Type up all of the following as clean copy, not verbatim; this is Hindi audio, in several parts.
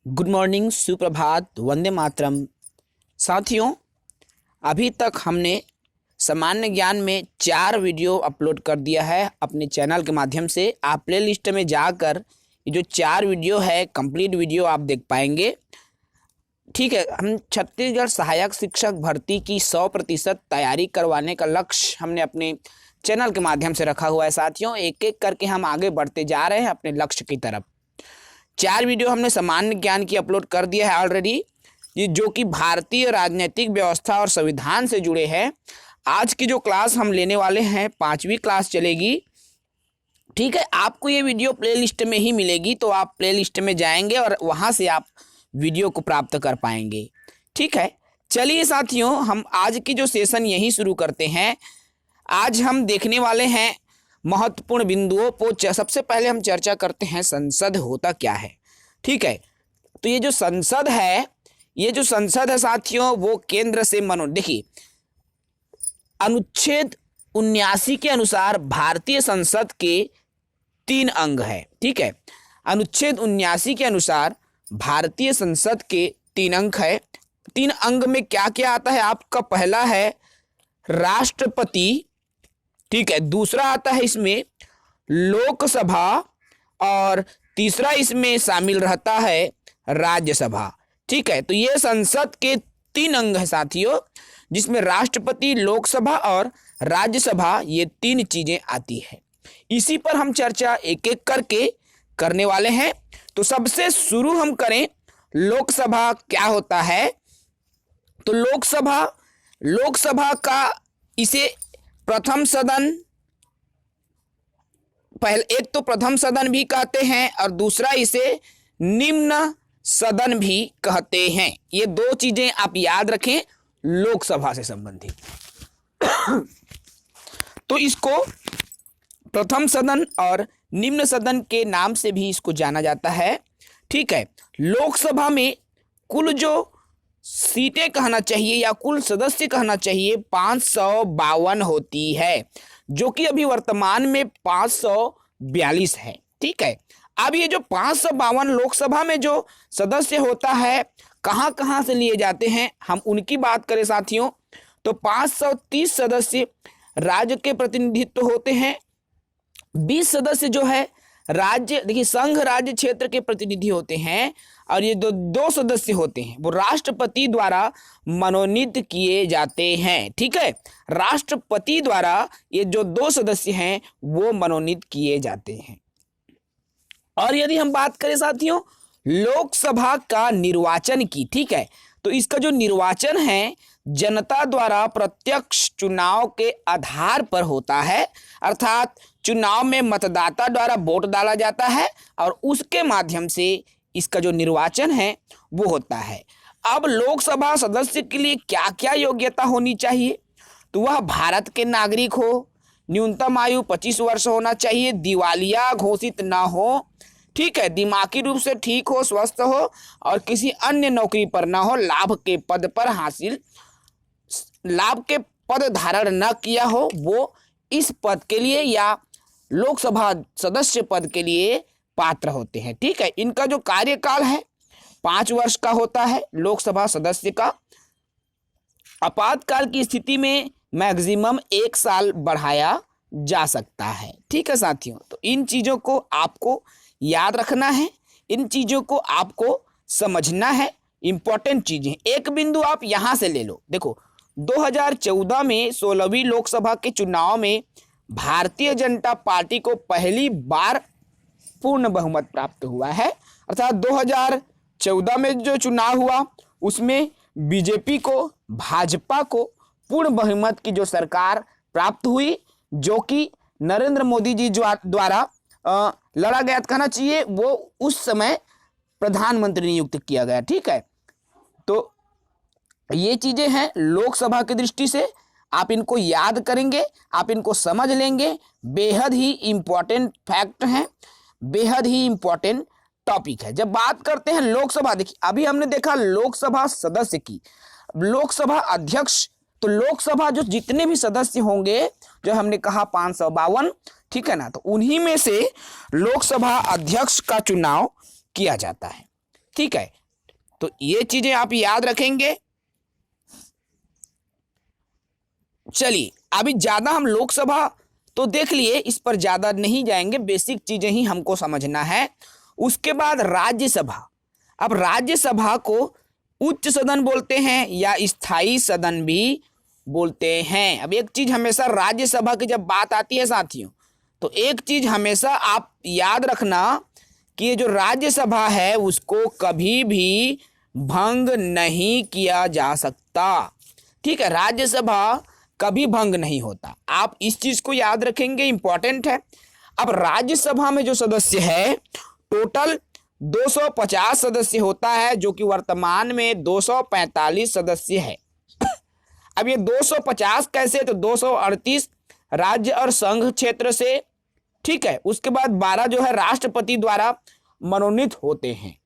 गुड मॉर्निंग, सुप्रभात, वंदे मातरम। साथियों, अभी तक हमने सामान्य ज्ञान में 4 वीडियो अपलोड कर दिया है अपने चैनल के माध्यम से। आप प्ले लिस्ट में जाकर ये जो 4 वीडियो है कंप्लीट वीडियो आप देख पाएंगे। ठीक है, हम छत्तीसगढ़ सहायक शिक्षक भर्ती की 100% तैयारी करवाने का लक्ष्य हमने अपने चैनल के माध्यम से रखा हुआ है। साथियों, एक एक करके हम आगे बढ़ते जा रहे हैं अपने लक्ष्य की तरफ। 4 वीडियो हमने सामान्य ज्ञान की अपलोड कर दिया है ऑलरेडी, ये जो कि भारतीय राजनीतिक व्यवस्था और संविधान से जुड़े हैं। आज की जो क्लास हम लेने वाले हैं 5वीं क्लास चलेगी। ठीक है, आपको ये वीडियो प्लेलिस्ट में ही मिलेगी, तो आप प्लेलिस्ट में जाएंगे और वहाँ से आप वीडियो को प्राप्त कर पाएंगे। ठीक है, चलिए साथियों, हम आज की जो सेशन यही शुरू करते हैं। आज हम देखने वाले हैं महत्वपूर्ण बिंदुओं को। सबसे पहले हम चर्चा करते हैं संसद होता क्या है। ठीक है, तो ये जो संसद है साथियों, वो केंद्र से देखिए, अनुच्छेद 79 के अनुसार भारतीय संसद के 3 अंग है। ठीक है, अनुच्छेद 79 के अनुसार भारतीय संसद के 3 अंग है। 3 अंग में क्या क्या आता है आपका? पहला है राष्ट्रपति, ठीक है, दूसरा आता है इसमें लोकसभा, और तीसरा इसमें शामिल रहता है राज्यसभा। ठीक है, तो ये संसद के 3 अंग है साथियों, जिसमें राष्ट्रपति, लोकसभा और राज्यसभा, ये 3 चीजें आती है। इसी पर हम चर्चा एक एक करके करने वाले हैं। तो सबसे शुरू हम करें, लोकसभा क्या होता है। तो लोकसभा का इसे प्रथम सदन, एक तो प्रथम सदन भी कहते हैं और दूसरा इसे निम्न सदन भी कहते हैं। ये 2 चीजें आप याद रखें लोकसभा से संबंधित। तो इसको प्रथम सदन और निम्न सदन के नाम से भी इसको जाना जाता है। ठीक है, लोकसभा में कुल जो सीटें कहना चाहिए या कुल सदस्य कहना चाहिए 552 होती है, जो कि अभी वर्तमान में 542 है। ठीक है, अब ये जो 552 लोकसभा में जो सदस्य होता है, कहाँ कहाँ से लिए जाते हैं, हम उनकी बात करें साथियों, तो 530 सदस्य राज्य के प्रतिनिधित्व होते हैं। 20 सदस्य जो है राज्य, देखिए, संघ राज्य क्षेत्र के प्रतिनिधि होते हैं, और ये 2 सदस्य होते हैं वो राष्ट्रपति द्वारा मनोनीत किए जाते हैं। ठीक है, राष्ट्रपति द्वारा ये जो 2 सदस्य हैं वो मनोनीत किए जाते हैं। और यदि हम बात करें साथियों लोकसभा का निर्वाचन की, ठीक है, तो इसका जो निर्वाचन है जनता द्वारा प्रत्यक्ष चुनाव के आधार पर होता है। अर्थात चुनाव में मतदाता द्वारा वोट डाला जाता है और उसके माध्यम से इसका जो निर्वाचन है वो होता है। अब लोकसभा सदस्य के लिए क्या क्या योग्यता होनी चाहिए? तो वह भारत के नागरिक हो, न्यूनतम आयु 25 वर्ष होना चाहिए, दिवालिया घोषित ना हो, ठीक है, दिमागी रूप से ठीक हो, स्वस्थ हो और किसी अन्य नौकरी पर ना हो, लाभ के पद धारण न किया हो, वो इस पद के लिए या लोकसभा सदस्य पद के लिए पात्र होते हैं। ठीक है, इनका जो कार्यकाल है 5 वर्ष का होता है लोकसभा सदस्य का। आपातकाल की स्थिति में मैक्सिमम 1 साल बढ़ाया जा सकता है। ठीक है साथियों, तो इन चीजों को आपको याद रखना है, इन चीजों को आपको समझना है, इंपॉर्टेंट चीजें। एक बिंदु आप यहां से ले लो, देखो 2014 में 16वीं लोकसभा के चुनाव में भारतीय जनता पार्टी को पहली बार पूर्ण बहुमत प्राप्त हुआ है। अर्थात 2014 में जो चुनाव हुआ उसमें बीजेपी को, भाजपा को पूर्ण बहुमत की जो सरकार प्राप्त हुई, जो कि नरेंद्र मोदी जी द्वारा लड़ा गया कहना चाहिए, वो उस समय प्रधानमंत्री नियुक्त किया गया। ठीक है, तो ये चीजें हैं लोकसभा की दृष्टि से, आप इनको याद करेंगे, आप इनको समझ लेंगे। बेहद ही इंपॉर्टेंट फैक्ट हैं, बेहद ही इंपॉर्टेंट टॉपिक है। जब बात करते हैं लोकसभा, देखिए अभी हमने देखा लोकसभा सदस्य की, लोकसभा अध्यक्ष, तो लोकसभा जो जितने भी सदस्य होंगे, जो हमने कहा 552, ठीक है ना, तो उन्हीं में से लोकसभा अध्यक्ष का चुनाव किया जाता है। ठीक है, तो ये चीजें आप याद रखेंगे। चलिए, अभी ज्यादा हम लोकसभा तो देख लिए, इस पर ज्यादा नहीं जाएंगे, बेसिक चीजें ही हमको समझना है। उसके बाद राज्यसभा। अब राज्यसभा को उच्च सदन बोलते हैं या स्थायी सदन भी बोलते हैं। अब एक चीज हमेशा राज्यसभा की जब बात आती है साथियों, तो एक चीज हमेशा आप याद रखना कि ये जो राज्यसभा है उसको कभी भी भंग नहीं किया जा सकता। ठीक है, राज्यसभा कभी भंग नहीं होता, आप इस चीज को याद रखेंगे, इंपॉर्टेंट है। अब राज्यसभा में जो सदस्य है टोटल 250 सदस्य होता है, जो कि वर्तमान में 245 सदस्य है। अब ये 250 कैसे, तो 238 राज्य और संघ क्षेत्र से, ठीक है। उसके बाद 12 जो है राष्ट्रपति द्वारा मनोनीत होते हैं।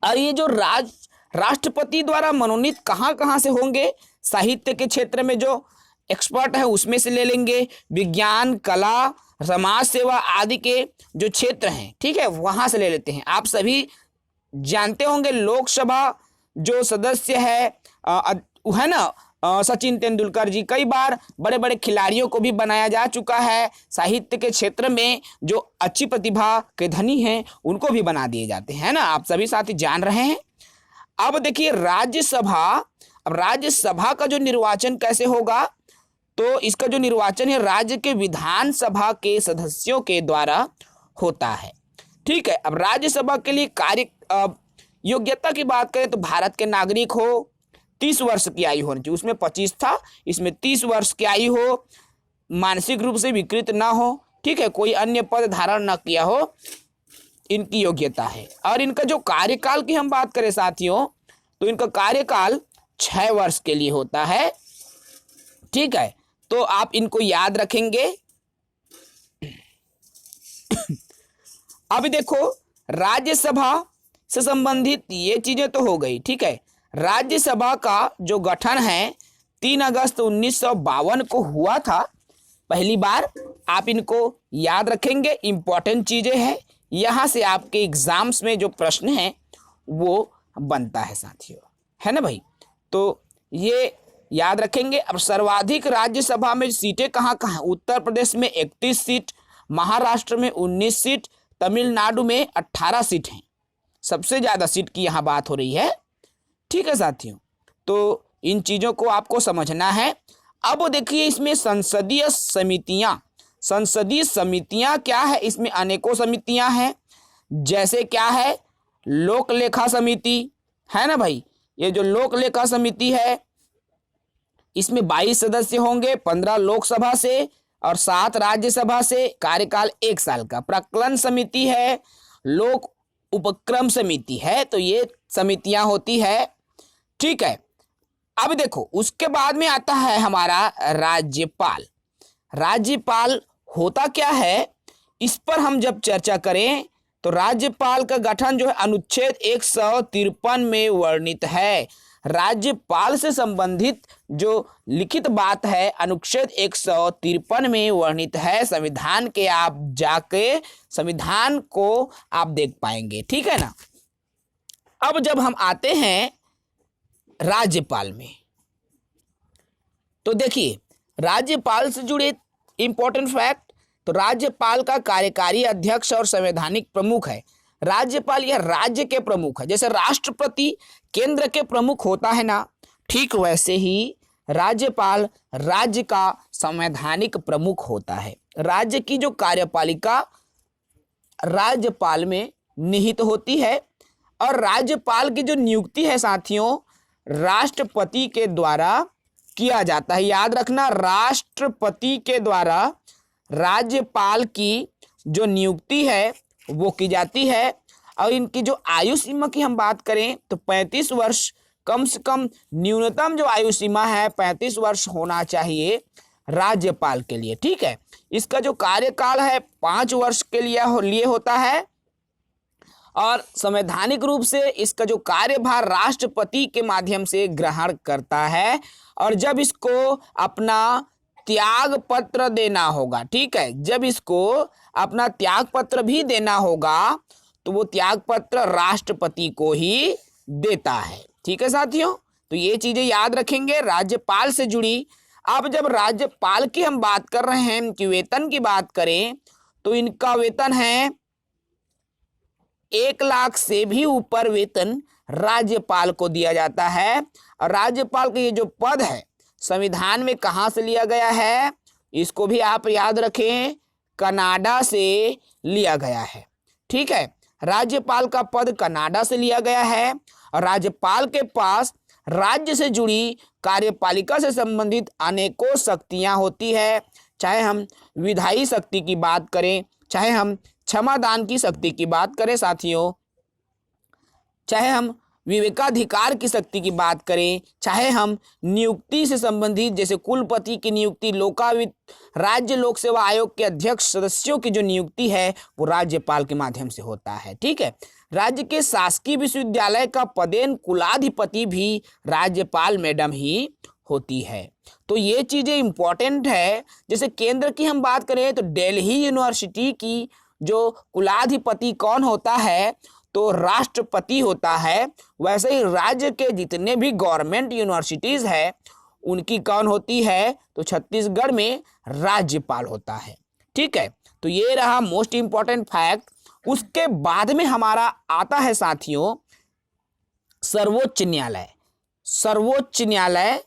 और ये जो राष्ट्रपति द्वारा मनोनीत कहाँ कहाँ से होंगे, साहित्य के क्षेत्र में जो एक्सपर्ट है उसमें से ले लेंगे, विज्ञान, कला, समाज सेवा आदि के जो क्षेत्र हैं, ठीक है, वहां से ले लेते हैं। आप सभी जानते होंगे लोकसभा जो सदस्य है ना, सचिन तेंदुलकर जी, कई बार बड़े बड़े खिलाड़ियों को भी बनाया जा चुका है। साहित्य के क्षेत्र में जो अच्छी प्रतिभा के धनी हैं उनको भी बना दिए जाते हैं ना, आप सभी साथी जान रहे हैं। अब देखिए राज्यसभा, अब राज्यसभा का जो निर्वाचन कैसे होगा, तो इसका जो निर्वाचन है राज्य के विधानसभा के सदस्यों के द्वारा होता है। ठीक है, अब राज्यसभा के लिए कार्य योग्यता की बात करें तो भारत के नागरिक हो, 30 वर्ष की आयु होनी चाहिए, उसमें 25 था, इसमें 30 वर्ष की आयु हो, मानसिक रूप से विकृत ना हो, ठीक है, कोई अन्य पद धारण न किया हो, इनकी योग्यता है। और इनका जो कार्यकाल की हम बात करें साथियों, तो इनका कार्यकाल 6 वर्ष के लिए होता है। ठीक है, तो आप इनको याद रखेंगे। अब देखो राज्यसभा से संबंधित ये चीजें तो हो गई, ठीक है। राज्यसभा का जो गठन है 3 अगस्त 1952 को हुआ था पहली बार, आप इनको याद रखेंगे, इंपॉर्टेंट चीजें हैं, यहां से आपके एग्जाम्स में जो प्रश्न है वो बनता है साथियों, है ना भाई, तो ये याद रखेंगे। अब सर्वाधिक राज्यसभा में सीटें कहाँ कहाँ, उत्तर प्रदेश में 31 सीट, महाराष्ट्र में 19 सीट, तमिलनाडु में 18 सीट हैं, सबसे ज्यादा सीट की यहाँ बात हो रही है। ठीक है साथियों, तो इन चीजों को आपको समझना है। अब देखिए इसमें संसदीय समितियां क्या है, इसमें अनेकों समितियां हैं, जैसे क्या है लोक लेखा समिति, है ना भाई, ये जो लोक लेखा समिति है इसमें 22 सदस्य होंगे, 15 लोकसभा से और 7 राज्यसभा से, कार्यकाल 1 साल का। प्रकलन समिति है, लोक उपक्रम समिति है, तो ये समितियां होती है। ठीक है, अब देखो उसके बाद में आता है हमारा राज्यपाल। राज्यपाल होता क्या है, इस पर हम जब चर्चा करें तो राज्यपाल का गठन जो है अनुच्छेद 153 में वर्णित है। राज्यपाल से संबंधित जो लिखित बात है अनुच्छेद 153 में वर्णित है। संविधान के आप जाके संविधान को आप देख पाएंगे, ठीक है ना। अब जब हम आते हैं राज्यपाल में, तो देखिए राज्यपाल से जुड़े इंपॉर्टेंट फैक्ट, तो राज्यपाल का कार्यकारी अध्यक्ष और संवैधानिक प्रमुख है। राज्यपाल यह राज्य के प्रमुख है, जैसे राष्ट्रपति केंद्र के प्रमुख होता है ना, ठीक वैसे ही राज्यपाल राज्य का संवैधानिक प्रमुख होता है। राज्य की जो कार्यपालिका राज्यपाल में निहित होती है, और राज्यपाल की जो नियुक्ति है साथियों राष्ट्रपति के द्वारा किया जाता है। याद रखना, राष्ट्रपति के द्वारा राज्यपाल की जो नियुक्ति है वो की जाती है। और इनकी जो आयु सीमा की हम बात करें तो 35 वर्ष, कम से कम न्यूनतम जो आयु सीमा है 35 वर्ष होना चाहिए राज्यपाल के लिए। ठीक है, इसका जो कार्यकाल है 5 वर्ष के लिए होता है, और संवैधानिक रूप से इसका जो कार्यभार राष्ट्रपति के माध्यम से ग्रहण करता है। और जब इसको अपना त्याग पत्र देना होगा, ठीक है, जब इसको अपना त्याग पत्र भी देना होगा तो वो त्याग पत्र राष्ट्रपति को ही देता है। ठीक है साथियों, तो ये चीजें याद रखेंगे राज्यपाल से जुड़ी। अब जब राज्यपाल की हम बात कर रहे हैं, इनकी वेतन की बात करें, तो इनका वेतन है 1 लाख से भी ऊपर वेतन राज्यपाल को दिया जाता है। और राज्यपाल का ये जो पद है संविधान में कहाँ से लिया गया है, इसको भी आप याद रखें, कनाडा से लिया गया है। ठीक है, राज्यपाल का पद कनाडा से लिया गया है और राज्यपाल के पास राज्य से जुड़ी कार्यपालिका से संबंधित अनेकों शक्तियां होती है। चाहे हम विधायी शक्ति की बात करें, चाहे हम क्षमादान की शक्ति की बात करें साथियों, चाहे हम विवेकाधिकार की शक्ति की बात करें, चाहे हम नियुक्ति से संबंधित जैसे कुलपति की नियुक्ति, लोकायुक्त, राज्य लोक सेवा आयोग के अध्यक्ष सदस्यों की जो नियुक्ति है वो राज्यपाल के माध्यम से होता है। ठीक है, राज्य के शासकीय विश्वविद्यालय का पदेन कुलाधिपति भी राज्यपाल मैडम ही होती है। तो ये चीजें इंपॉर्टेंट है। जैसे केंद्र की हम बात करें तो दिल्ली यूनिवर्सिटी की जो कुलाधिपति कौन होता है, तो राष्ट्रपति होता है। वैसे ही राज्य के जितने भी गवर्नमेंट यूनिवर्सिटीज है उनकी कौन होती है, तो छत्तीसगढ़ में राज्यपाल होता है। ठीक है, तो ये रहा मोस्ट इंपॉर्टेंट फैक्ट। उसके बाद में हमारा आता है साथियों सर्वोच्च न्यायालय। सर्वोच्च न्यायालय,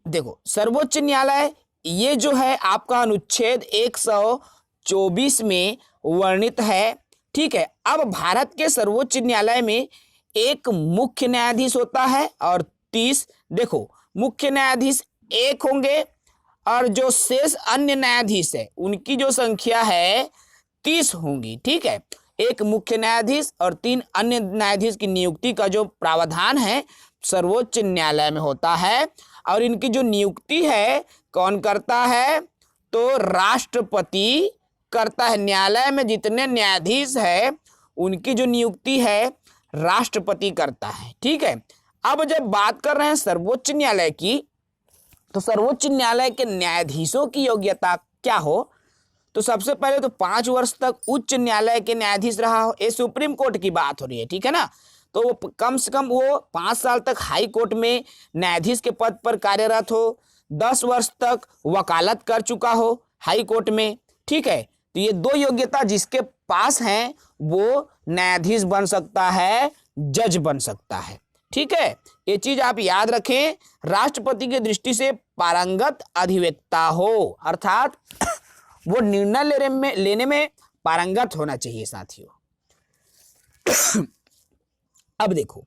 देखो सर्वोच्च न्यायालय ये जो है आपका अनुच्छेद 124 में वर्णित है। ठीक है, अब भारत के सर्वोच्च न्यायालय में एक मुख्य न्यायाधीश होता है और 30, देखो मुख्य न्यायाधीश 1 होंगे और जो शेष अन्य न्यायाधीश है उनकी जो संख्या है 30 होंगी। ठीक है, एक मुख्य न्यायाधीश और 3 अन्य न्यायाधीश की नियुक्ति का जो प्रावधान है सर्वोच्च न्यायालय में होता है। और इनकी जो नियुक्ति है कौन करता है, तो राष्ट्रपति करता है। न्यायालय में जितने न्यायाधीश है उनकी जो नियुक्ति है राष्ट्रपति करता है। ठीक है, अब जब बात कर रहे हैं सर्वोच्च न्यायालय की, तो सर्वोच्च न्यायालय के न्यायाधीशों की योग्यता क्या हो, तो सबसे पहले तो 5 वर्ष तक उच्च न्यायालय के न्यायाधीश रहा हो। ये सुप्रीम कोर्ट की बात हो रही है। ठीक है ना, तो वो कम से कम वो 5 साल तक हाई कोर्ट में न्यायाधीश के पद पर कार्यरत हो, 10 वर्ष तक वकालत कर चुका हो हाई कोर्ट में। ठीक है, तो ये 2 योग्यता जिसके पास हैं वो न्यायाधीश बन सकता है, जज बन सकता है। ठीक है, ये चीज आप याद रखें। राष्ट्रपति की दृष्टि से पारंगत अधिवक्ता हो, अर्थात वो निर्णय लेने में पारंगत होना चाहिए साथियों। अब देखो,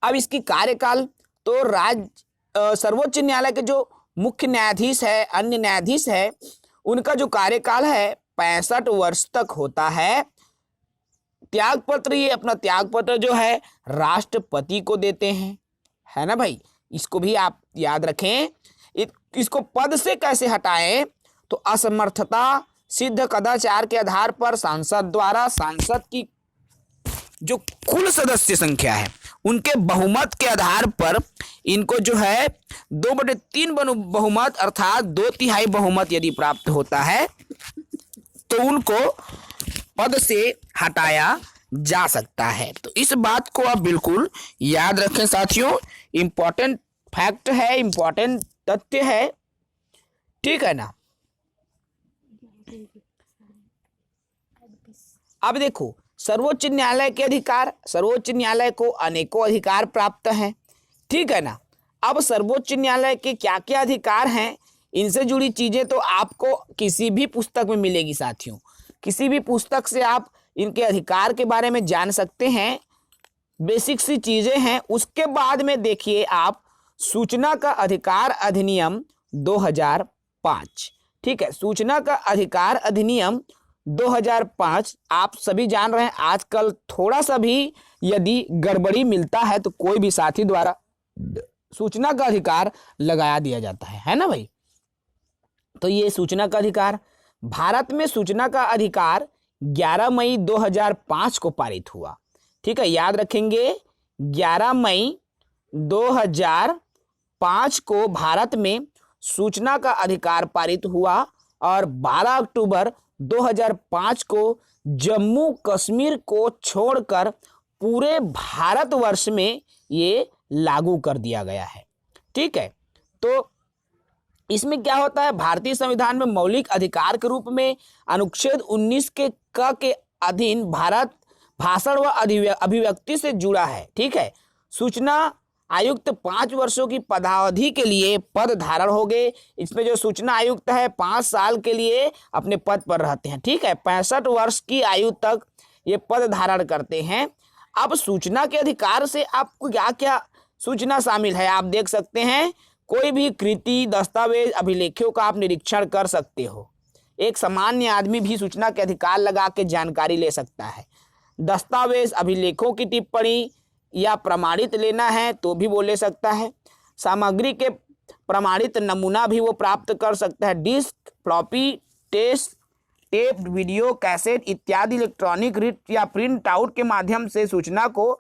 अब इसकी कार्यकाल, तो सर्वोच्च न्यायालय के जो मुख्य न्यायाधीश है, अन्य न्यायाधीश है, उनका जो कार्यकाल है 65 वर्ष तक होता है। त्यागपत्र, ये अपना त्यागपत्र जो है राष्ट्रपति को देते हैं, है ना भाई, इसको भी आप याद रखें। इसको पद से कैसे हटाएं, तो असमर्थता सिद्ध कदाचार के आधार पर सांसद द्वारा सांसद की जो कुल सदस्य संख्या है उनके बहुमत के आधार पर इनको जो है 2/3 बहुमत अर्थात 2/3 बहुमत यदि प्राप्त होता है तो उनको पद से हटाया जा सकता है। तो इस बात को आप बिल्कुल याद रखें साथियों, इंपॉर्टेंट फैक्ट है, इंपॉर्टेंट तथ्य है। ठीक है ना। अब देखो सर्वोच्च न्यायालय के अधिकार, सर्वोच्च न्यायालय को अनेकों अधिकार प्राप्त हैं। ठीक है ना। अब सर्वोच्च न्यायालय के क्या क्या अधिकार हैं, इनसे जुड़ी चीजें तो आपको किसी भी पुस्तक में मिलेगी साथियों। किसी भी पुस्तक से आप इनके अधिकार के बारे में जान सकते हैं, बेसिक सी चीजें हैं। उसके बाद में देखिए आप सूचना का अधिकार अधिनियम 2005। ठीक है, सूचना का अधिकार अधिनियम 2005 आप सभी जान रहे हैं। आजकल थोड़ा सा भी यदि गड़बड़ी मिलता है तो कोई भी साथी द्वारा सूचना का अधिकार लगाया दिया जाता है ना भाई। तो ये सूचना का अधिकार, भारत में सूचना का अधिकार 11 मई 2005 को पारित हुआ। ठीक है, याद रखेंगे 11 मई 2005 को भारत में सूचना का अधिकार पारित हुआ और 12 अक्टूबर 2005 को जम्मू कश्मीर को छोड़कर पूरे भारतवर्ष में ये लागू कर दिया गया है। ठीक है, तो इसमें क्या होता है, भारतीय संविधान में मौलिक अधिकार के रूप में अनुच्छेद 19 के क के अधीन भारत भाषण व अभिव्यक्ति से जुड़ा है। ठीक है, सूचना आयुक्त 5 वर्षों की पदावधि के लिए पद धारण हो गए। इसमें जो सूचना आयुक्त है 5 साल के लिए अपने पद पर रहते हैं। ठीक है, 65 वर्ष की आयु तक ये पद धारण करते हैं। अब सूचना के अधिकार से आपको क्या क्या सूचना शामिल है आप देख सकते हैं। कोई भी कृति, दस्तावेज, अभिलेखों का आप निरीक्षण कर सकते हो। एक सामान्य आदमी भी सूचना के अधिकार लगा के जानकारी ले सकता है। दस्तावेज, अभिलेखों की टिप्पणी या प्रमाणित लेना है तो भी वो ले सकता है। सामग्री के प्रमाणित नमूना भी वो प्राप्त कर सकता है। Disk, floppy, tape, video, cassette इत्यादि इलेक्ट्रॉनिक रीड या प्रिंट आउट के माध्यम से सूचना को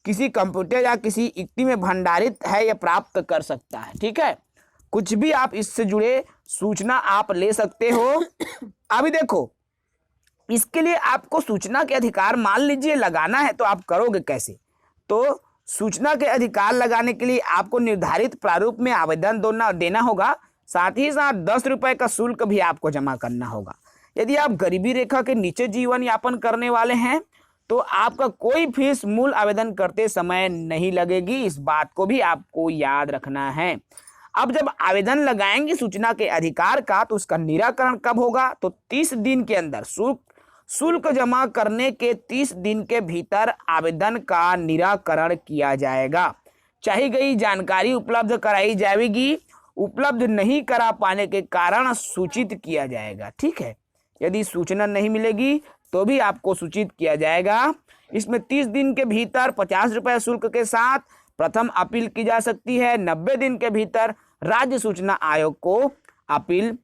किसी कंप्यूटर या किसी इक्ति में भंडारित है या प्राप्त कर सकता है। ठीक है, कुछ भी आप इससे जुड़े सूचना आप ले सकते हो। अभी देखो, इसके लिए आपको सूचना के अधिकार मान लीजिए लगाना है तो आप करोगे कैसे। तो सूचना के अधिकार लगाने के लिए आपको निर्धारित प्रारूप में आवेदन देना होगा। साथ ही साथ 10 रुपए का शुल्क भी आपको जमा करना होगा। यदि आप गरीबी रेखा के नीचे जीवन यापन करने वाले हैं तो आपका कोई फीस मूल आवेदन करते समय नहीं लगेगी। इस बात को भी आपको याद रखना है। अब जब आवेदन लगाएंगे सूचना के अधिकार का तो उसका निराकरण कब होगा, तो 30 दिन के अंदर शुल्क जमा करने के 30 दिन के भीतर आवेदन का निराकरण किया जाएगा। चाही गई जानकारी उपलब्ध कराई जाएगी। उपलब्ध नहीं करा पाने के कारण सूचित किया जाएगा। ठीक है, यदि सूचना नहीं मिलेगी तो भी आपको सूचित किया जाएगा। इसमें 30 दिन के भीतर 50 रुपये शुल्क के साथ प्रथम अपील की जा सकती है। 90 दिन के भीतर राज्य सूचना आयोग को अपील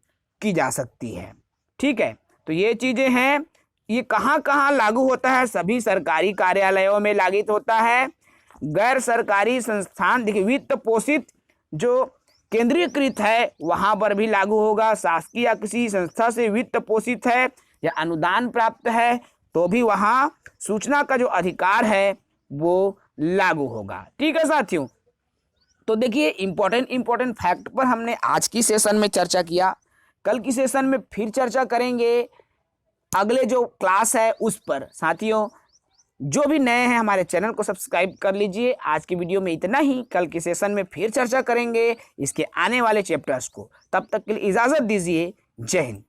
की जा सकती है। ठीक है, तो ये चीजें हैं। ये कहाँ कहाँ लागू होता है, सभी सरकारी कार्यालयों में लागू होता है। गैर सरकारी संस्थान, देखिए वित्त पोषित जो केंद्रीयकृत है वहां पर भी लागू होगा। शासकीय या किसी संस्था से वित्त पोषित है या अनुदान प्राप्त है तो भी वहां सूचना का जो अधिकार है वो लागू होगा। ठीक है साथियों, तो देखिए इंपॉर्टेंट फैक्ट पर हमने आज की सेशन में चर्चा किया। कल की सेशन में फिर चर्चा करेंगे अगले जो क्लास है उस पर। साथियों, जो भी नए हैं हमारे चैनल को सब्सक्राइब कर लीजिए। आज की वीडियो में इतना ही। कल के सेशन में फिर चर्चा करेंगे इसके आने वाले चैप्टर्स को। तब तक के लिए इजाज़त दीजिए। जय हिंद।